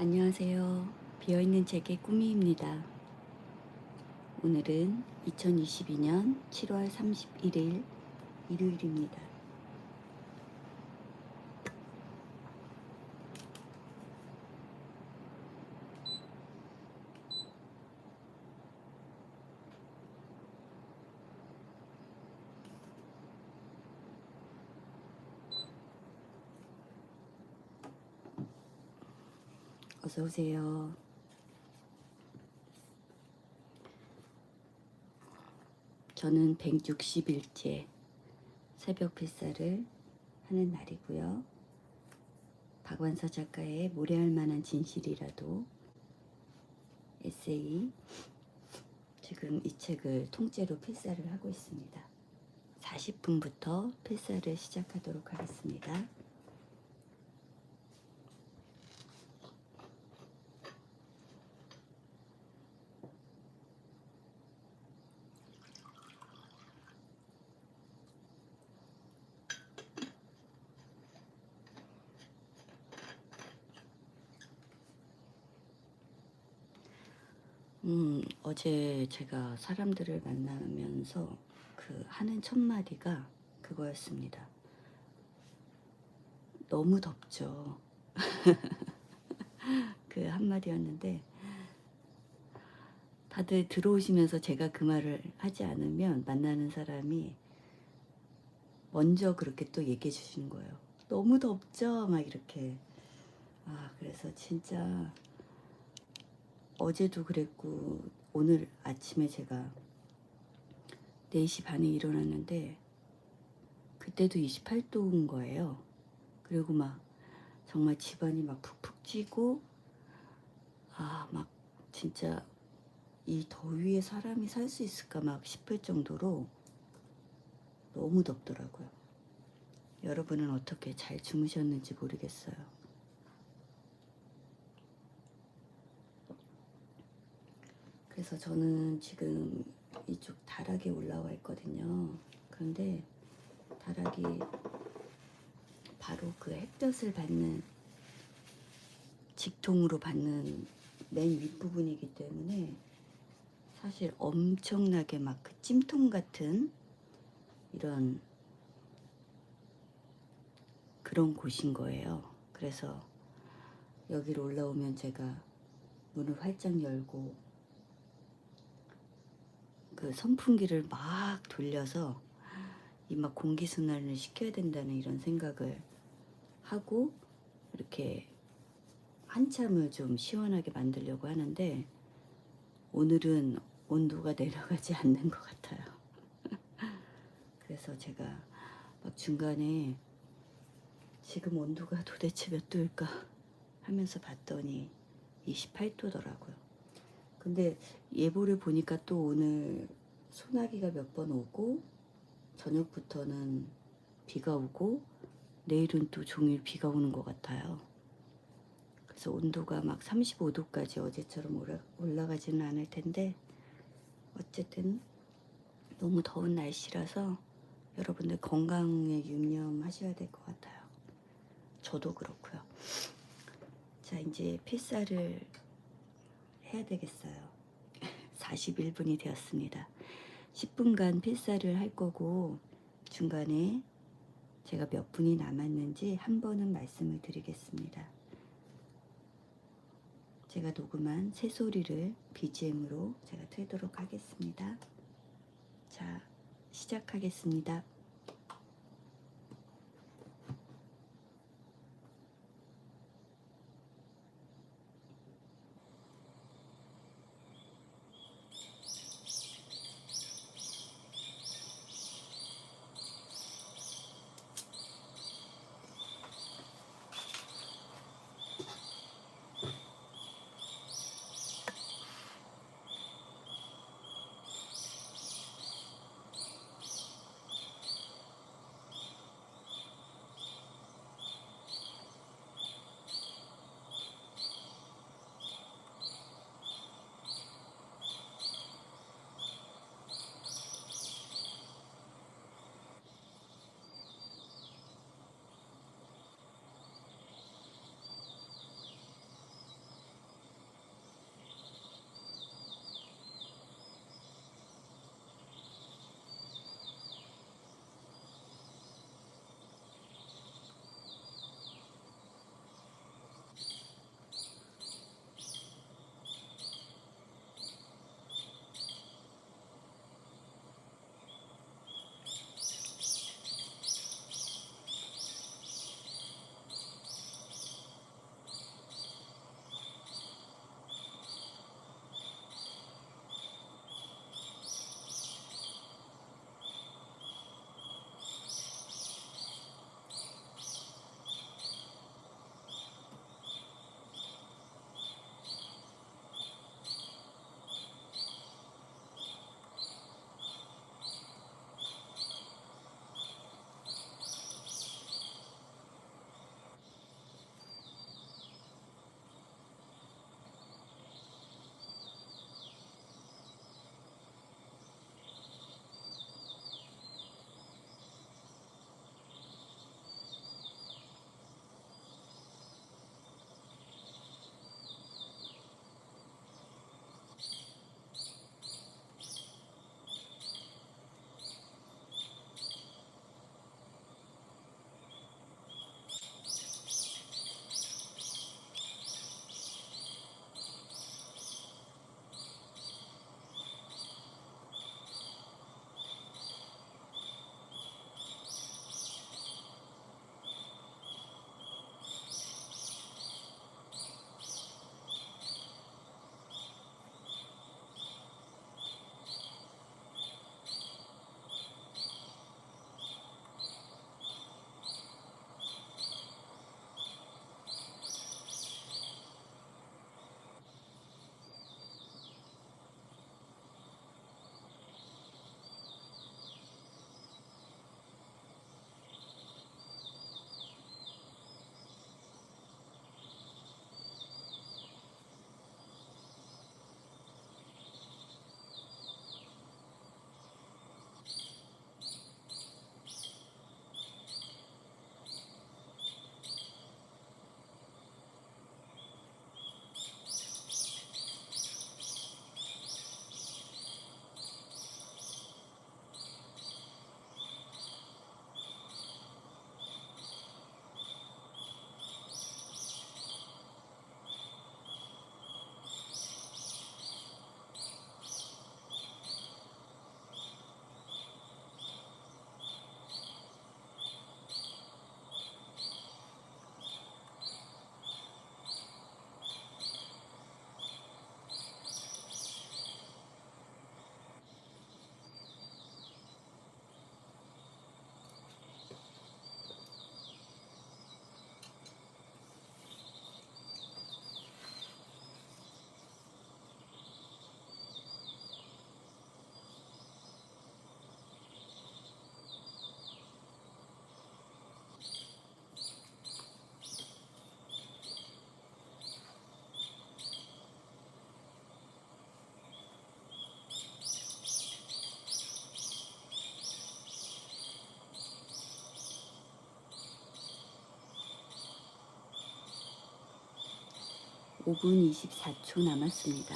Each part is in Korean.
안녕하세요. 비어있는 책의 꾸미입니다. 오늘은 2022년 7월 31일 일요일입니다. 어서 오세요. 저는 160일째 새벽 필사를 하는 날이고요. 박완서 작가의 모래알 만한 진실이라도 에세이, 지금 이 책을 통째로 필사를 하고 있습니다. 40분부터 필사를 시작하도록 하겠습니다. 어제 제가 사람들을 만나면서 그 하는 첫 마디가 그거였습니다. 너무 덥죠. 그 한마디였는데 다들 들어오시면서 제가 그 말을 하지 않으면 만나는 사람이 먼저 그렇게 또 얘기해 주시는 거예요. 너무 덥죠? 막 이렇게. 그래서 진짜 어제도 그랬고 오늘 아침에 제가 4시 반에 일어났는데 그때도 28도인 거예요. 그리고 막 정말 집안이 막 푹푹 찌고 막 진짜 이 더위에 사람이 살 수 있을까 막 싶을 정도로 너무 덥더라고요. 여러분은 어떻게 잘 주무셨는지 모르겠어요. 그래서 저는 지금 이쪽 다락에 올라와 있거든요. 그런데 다락이 바로 그 햇볕을 받는 직통으로 받는 맨 윗부분이기 때문에 사실 엄청나게 막 그 찜통 같은 이런 그런 곳인 거예요. 그래서 여기로 올라오면 제가 문을 활짝 열고 그 선풍기를 막 돌려서 이 막 공기순환을 시켜야 된다는 이런 생각을 하고 이렇게 한참을 좀 시원하게 만들려고 하는데 오늘은 온도가 내려가지 않는 것 같아요. 그래서 제가 막 중간에 지금 온도가 도대체 몇 도일까 하면서 봤더니 28도더라고요. 근데 예보를 보니까 또 오늘 소나기가 몇 번 오고 저녁부터는 비가 오고 내일은 또 종일 비가 오는 것 같아요. 그래서 온도가 막 35도까지 어제처럼 올라가지는 않을 텐데 어쨌든 너무 더운 날씨라서 여러분들 건강에 유념하셔야 될 것 같아요. 저도 그렇고요. 자, 이제 필사를 해야 되겠어요. 41분이 되었습니다. 10분간 필사를 할 거고 중간에 제가 몇 분이 남았는지 한 번은 말씀을 드리겠습니다. 제가 녹음한 새소리를 BGM으로 제가 틀도록 하겠습니다. 자, 시작하겠습니다. 5분 24초 남았습니다.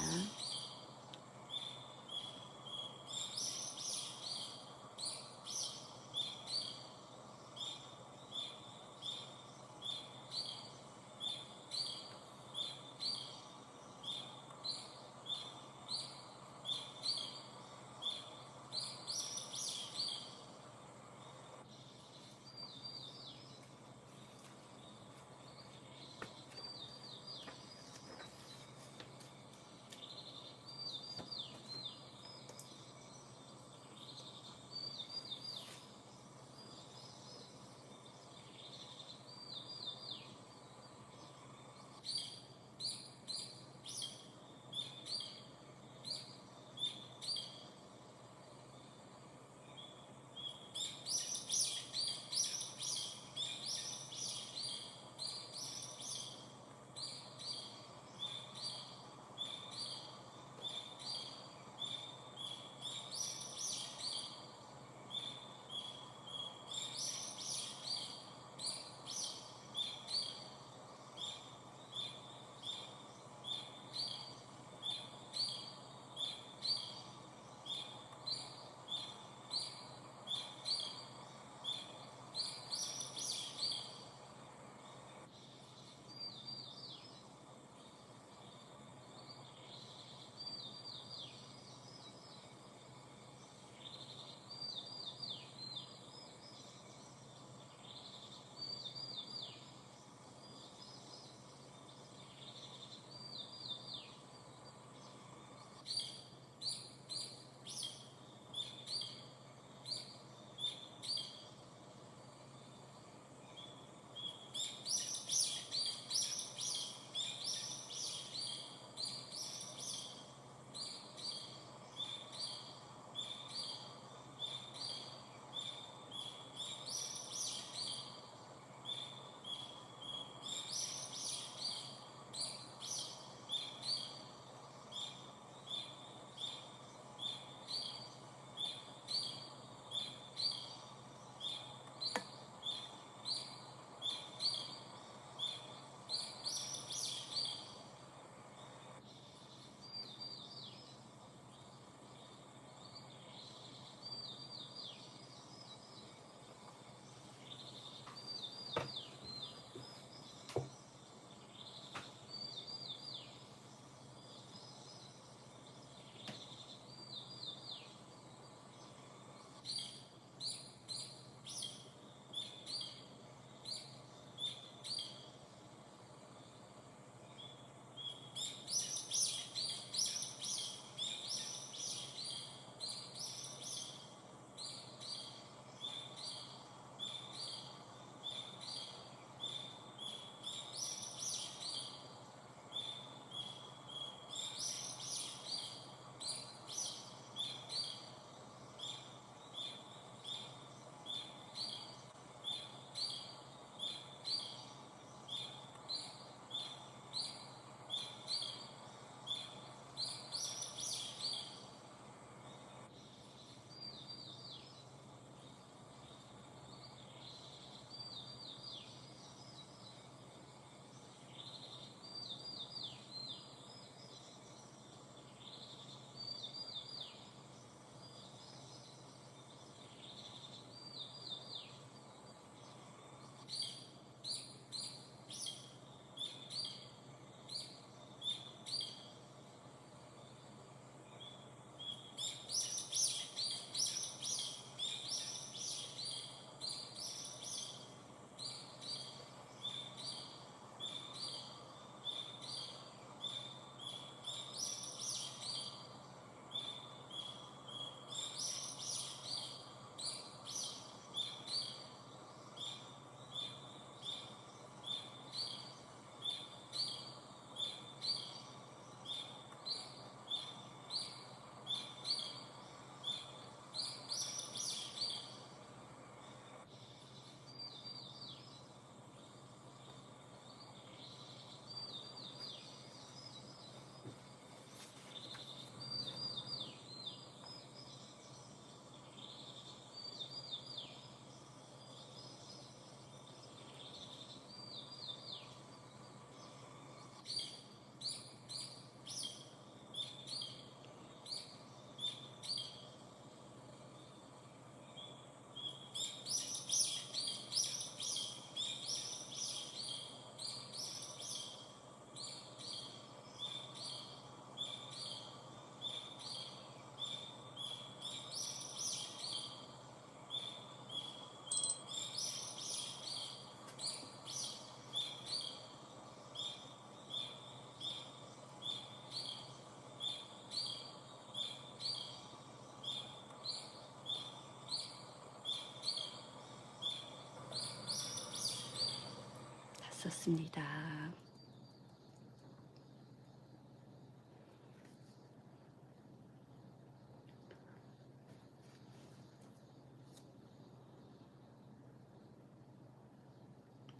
넘어갔습니다.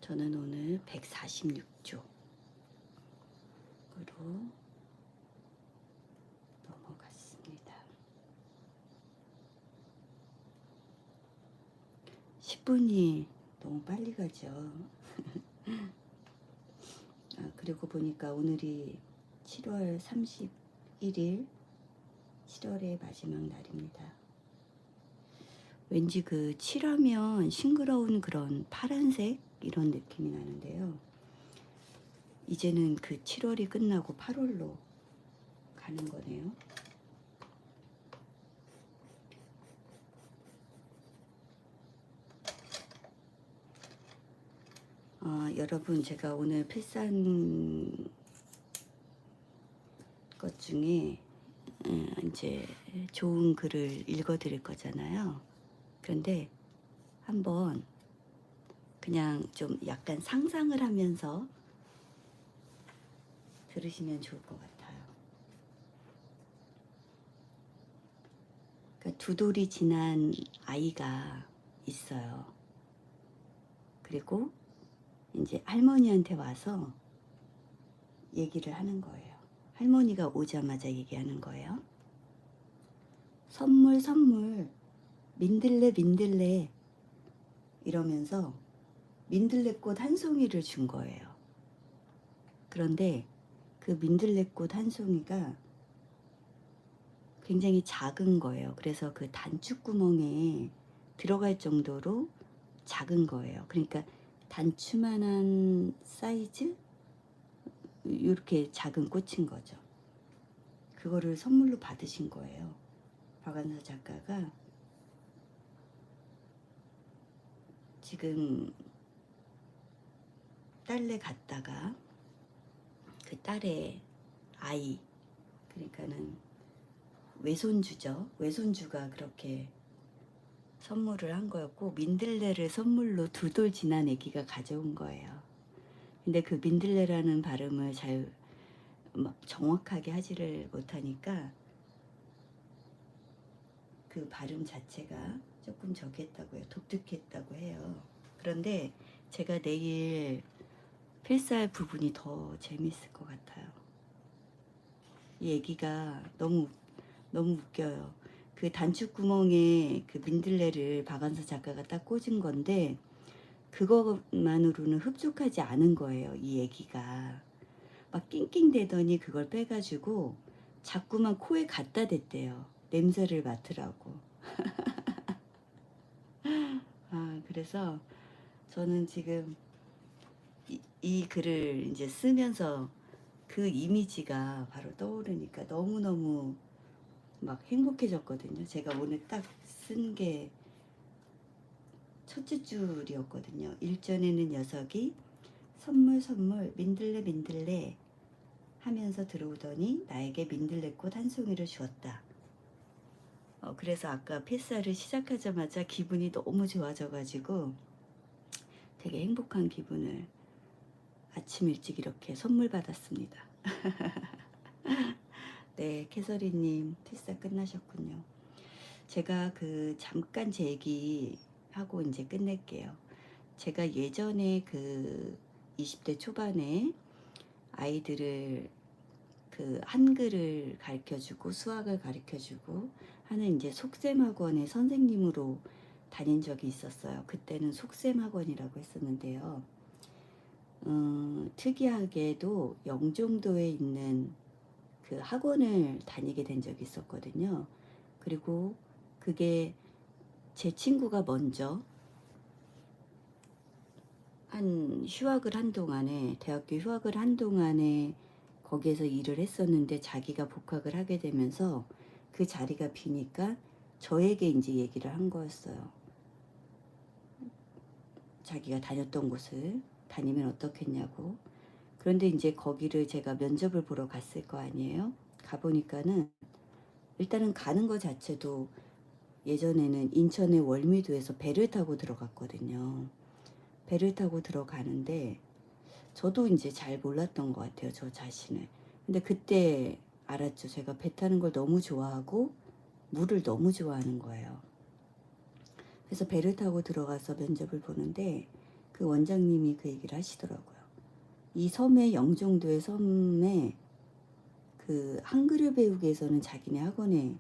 저는 오늘 146쪽으로 넘어갔습니다. 10분이 너무 빨리 가죠. 그리고 보니까 오늘이 7월 31일, 7월의 마지막 날입니다. 왠지 그 7하면 싱그러운 그런 파란색 이런 느낌이 나는데요. 이제는 그 7월이 끝나고 8월로 가는 거네요. 여러분, 제가 오늘 필사한 것 중에 이제 좋은 글을 읽어드릴 거잖아요. 그런데 한번 그냥 좀 약간 상상을 하면서 들으시면 좋을 것 같아요. 그러니까 두 돌이 지난 아이가 있어요. 그리고 이제 할머니한테 와서 얘기를 하는 거예요. 할머니가 오자마자 얘기하는 거예요. 선물, 선물, 민들레, 민들레 이러면서 민들레꽃 한 송이를 준 거예요. 그런데 그 민들레꽃 한 송이가 굉장히 작은 거예요. 그래서 그 단추구멍에 들어갈 정도로 작은 거예요. 그러니까 단추만한 사이즈? 이렇게 작은 꽃인 거죠. 그거를 선물로 받으신 거예요. 박완서 작가가 지금 딸네 갔다가 그 딸의 아이, 그러니까는 외손주죠. 외손주가 그렇게 선물을 한 거였고, 민들레를 선물로 두 돌 지난 아기가 가져온 거예요. 근데 그 민들레라는 발음을 잘 정확하게 하지를 못하니까 그 발음 자체가 조금 저기 했다고 해요. 독특했다고 해요. 그런데 제가 내일 필사할 부분이 더 재밌을 것 같아요. 이 얘기가 너무 웃겨요. 그 단추구멍에 그 민들레를 박완서 작가가 딱 꽂은 건데 그것만으로는 흡족하지 않은 거예요. 이 얘기가 막 낑낑대더니 그걸 빼가지고 자꾸만 코에 갖다 댔대요. 냄새를 맡으라고. 그래서 저는 지금 이 글을 이제 쓰면서 그 이미지가 바로 떠오르니까 너무너무 막 행복해졌거든요. 제가 오늘 딱 쓴 게 첫째 줄이었거든요. 일전에는 녀석이 선물 선물 민들레 민들레 하면서 들어오더니 나에게 민들레꽃 한 송이를 주었다. 그래서 아까 필사를 시작하자마자 기분이 너무 좋아져가지고 되게 행복한 기분을 아침 일찍 이렇게 선물 받았습니다. 네, 캐서리님 필사 끝나셨군요. 제가 그 잠깐 제 얘기 하고 이제 끝낼게요. 제가 예전에 그 20대 초반에 아이들을 그 한글을 가르쳐주고 수학을 가르쳐주고 하는 이제 속셈학원의 선생님으로 다닌 적이 있었어요. 그때는 속셈학원이라고 했었는데요. 특이하게도 영종도에 있는 그 학원을 다니게 된 적이 있었거든요. 그리고 그게 제 친구가 먼저 휴학을 한 동안에, 대학교 휴학을 한 동안에 거기에서 일을 했었는데 자기가 복학을 하게 되면서 그 자리가 비니까 저에게 이제 얘기를 한 거였어요. 자기가 다녔던 곳을 다니면 어떻겠냐고. 그런데 이제 거기를 제가 면접을 보러 갔을 거 아니에요. 가보니까는 일단은 가는 거 자체도 예전에는 인천의 월미도에서 배를 타고 들어갔거든요. 배를 타고 들어가는데 저도 이제 잘 몰랐던 것 같아요, 저 자신을. 근데 그때 알았죠. 제가 배 타는 걸 너무 좋아하고 물을 너무 좋아하는 거예요. 그래서 배를 타고 들어가서 면접을 보는데 그 원장님이 그 얘기를 하시더라고요. 이 섬에, 영종도의 섬에 그 한글을 배우기 위해서는 자기네 학원에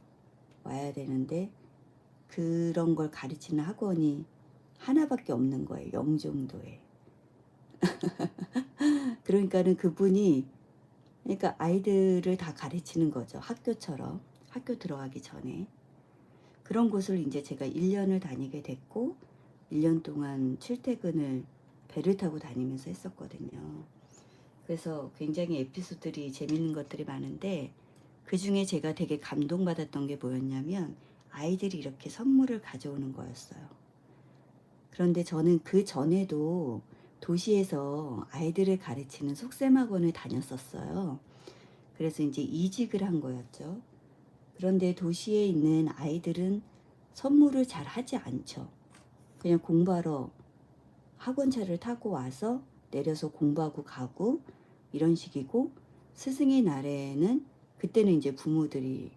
와야 되는데 그런 걸 가르치는 학원이 하나밖에 없는 거예요, 영종도에. 그러니까는 그분이, 그러니까 아이들을 다 가르치는 거죠, 학교처럼. 학교 들어가기 전에. 그런 곳을 이제 제가 1년을 다니게 됐고 1년 동안 출퇴근을 배를 타고 다니면서 했었거든요. 그래서 굉장히 에피소드들이 재밌는 것들이 많은데 그중에 제가 되게 감동받았던 게 뭐였냐면 아이들이 이렇게 선물을 가져오는 거였어요. 그런데 저는 그 전에도 도시에서 아이들을 가르치는 속셈학원을 다녔었어요. 그래서 이제 이직을 한 거였죠. 그런데 도시에 있는 아이들은 선물을 잘 하지 않죠. 그냥 공부하러 학원차를 타고 와서 내려서 공부하고 가고 이런 식이고, 스승의 날에는 그때는 이제 부모들이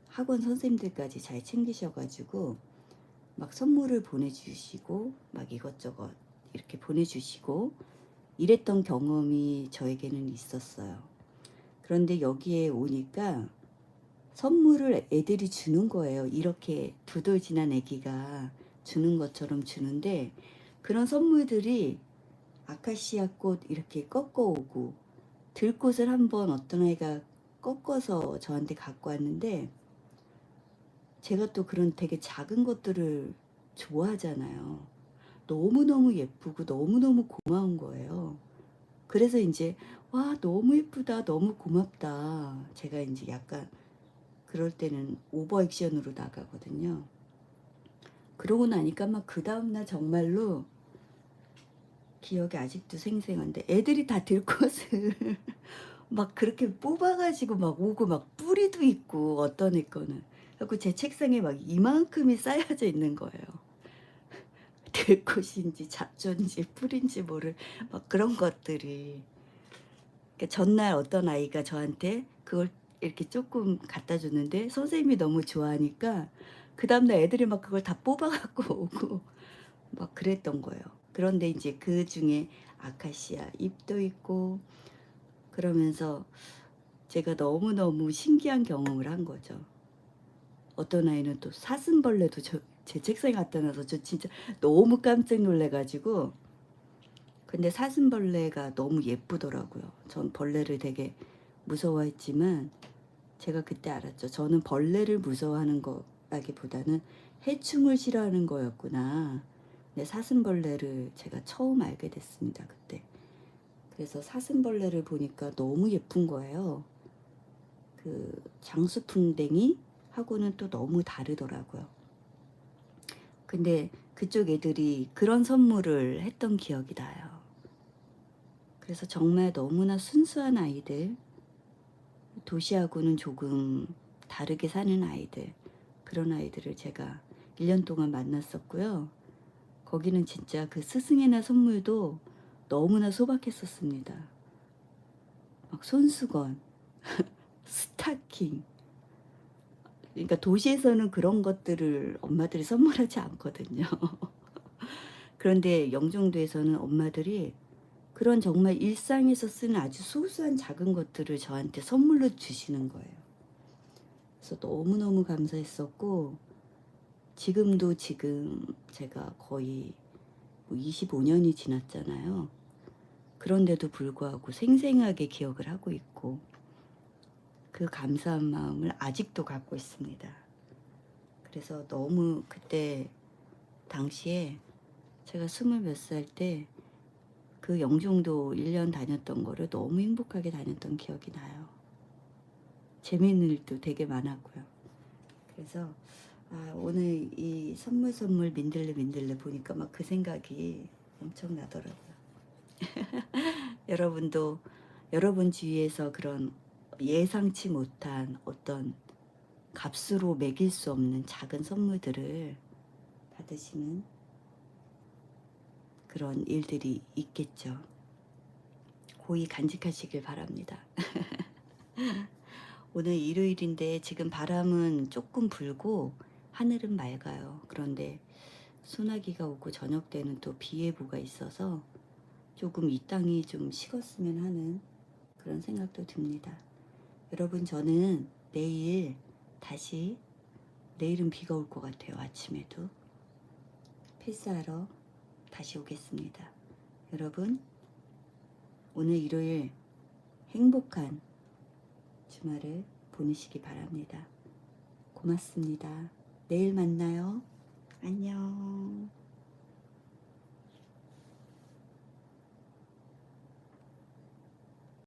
학원 선생님들까지 잘 챙기셔가지고 막 선물을 보내주시고 막 이것저것 이렇게 보내주시고 이랬던 경험이 저에게는 있었어요. 그런데 여기에 오니까 선물을 애들이 주는 거예요. 이렇게 두돌진한 애기가 주는 것처럼 주는데 그런 선물들이 아카시아 꽃 이렇게 꺾어오고, 들꽃을 한번 어떤 아이가 꺾어서 저한테 갖고 왔는데 제가 또 그런 되게 작은 것들을 좋아하잖아요. 너무너무 예쁘고 너무너무 고마운 거예요. 그래서 이제 와 너무 예쁘다 너무 고맙다, 제가 이제 약간 그럴 때는 오버 액션으로 나가거든요. 그러고 나니까 막 그 다음날 정말로 기억이 아직도 생생한데 애들이 다 들꽃을 막 그렇게 뽑아가지고 막 오고 막 뿌리도 있고 어떤 애 거는 그래서 제 책상에 막 이만큼이 쌓여져 있는 거예요. 들꽃인지 잡초인지 풀인지 모를 막 그런 것들이. 그러니까 전날 어떤 아이가 저한테 그걸 이렇게 조금 갖다 줬는데 선생님이 너무 좋아하니까 그 다음날 애들이 막 그걸 다 뽑아갖고 오고 막 그랬던 거예요. 그런데 이제 그 중에 아카시아 잎도 있고 그러면서 제가 너무너무 신기한 경험을 한 거죠. 어떤 아이는 또 사슴벌레도 제 책상에 갖다 놔서 저 진짜 너무 깜짝 놀래가지고. 근데 사슴벌레가 너무 예쁘더라고요. 전 벌레를 되게 무서워했지만 제가 그때 알았죠. 저는 벌레를 무서워하는 거라기보다는 해충을 싫어하는 거였구나. 근데 사슴벌레를 제가 처음 알게 됐습니다, 그때. 그래서 사슴벌레를 보니까 너무 예쁜 거예요. 그 장수풍뎅이 하고는 또 너무 다르더라고요. 근데 그쪽 애들이 그런 선물을 했던 기억이 나요. 그래서 정말 너무나 순수한 아이들, 도시하고는 조금 다르게 사는 아이들, 그런 아이들을 제가 1년 동안 만났었고요. 거기는 진짜 그 스승의 날 선물도 너무나 소박했었습니다. 막 손수건, 스타킹. 그러니까 도시에서는 그런 것들을 엄마들이 선물하지 않거든요. 그런데 영종도에서는 엄마들이 그런 정말 일상에서 쓰는 아주 소소한 작은 것들을 저한테 선물로 주시는 거예요. 그래서 너무너무 감사했었고, 지금도 지금 제가 거의 25년이 지났잖아요. 그런데도 불구하고 생생하게 기억을 하고 있고 그 감사한 마음을 아직도 갖고 있습니다. 그래서 너무 그때 당시에 제가 20몇 살 때 그 영종도 1년 다녔던 거를 너무 행복하게 다녔던 기억이 나요. 재미있는 일도 되게 많았고요. 그래서 오늘 이 선물 민들레 보니까 막 그 생각이 엄청 나더라고요. 여러분도 여러분 주위에서 그런 예상치 못한 어떤 값으로 매길 수 없는 작은 선물들을 받으시는 그런 일들이 있겠죠. 고이 간직하시길 바랍니다. 오늘 일요일인데 지금 바람은 조금 불고 하늘은 맑아요. 그런데 소나기가 오고 저녁 때는 또 비 예보가 있어서 조금 이 땅이 좀 식었으면 하는 그런 생각도 듭니다. 여러분, 저는 내일 다시, 내일은 비가 올 것 같아요. 아침에도 패스하러 다시 오겠습니다. 여러분, 오늘 일요일 행복한 주말을 보내시기 바랍니다. 고맙습니다. 내일 만나요.